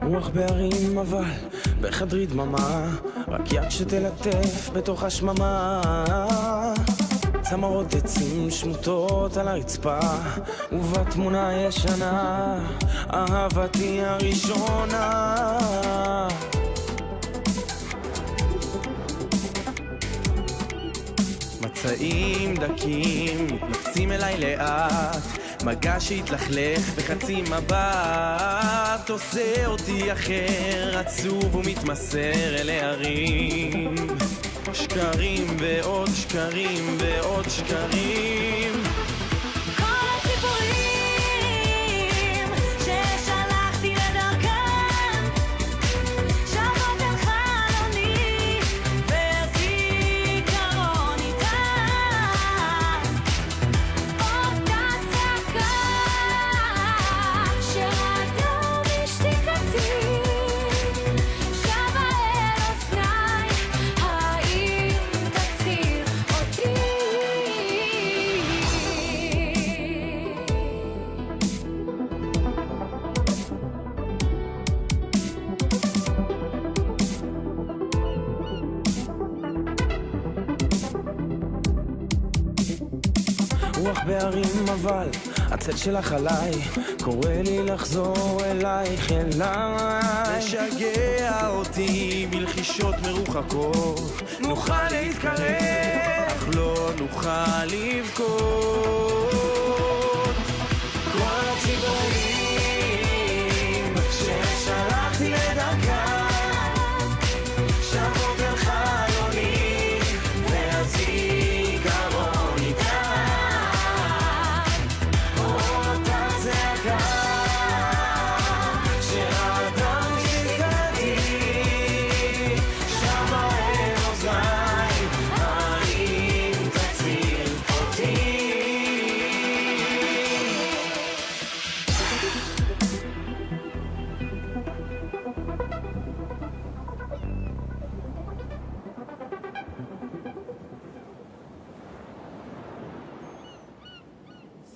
רוח בהרים אבל בחדרי דממה, רק יד שתלטף בתוך השממה. צמרות עצים שמוטות על הרצפה, ובתמונה ישנה אהבתי הראשונה. מצעים דקים מתנפצים אליי לאט, מגע שהתלכלך בחצי מבט, עושה אותי אחר, עצוב ומתמסר אל הערים. שקרים ועוד שקרים ועוד שקרים. כל הציפורים ששלחתי לדרכם שבות אל חלוני וזיכרון איתן. אותה צעקה שרדה בשתיקתי שבה אל אוזניי, האם תציל אותי? רוח בהרים אבל הצל שלך עליי, קורא לי לחזור אלייך אליי. משגע אותי בלחישות מרוחקות, נוכל להתקרב אך לא נוכל לבכות.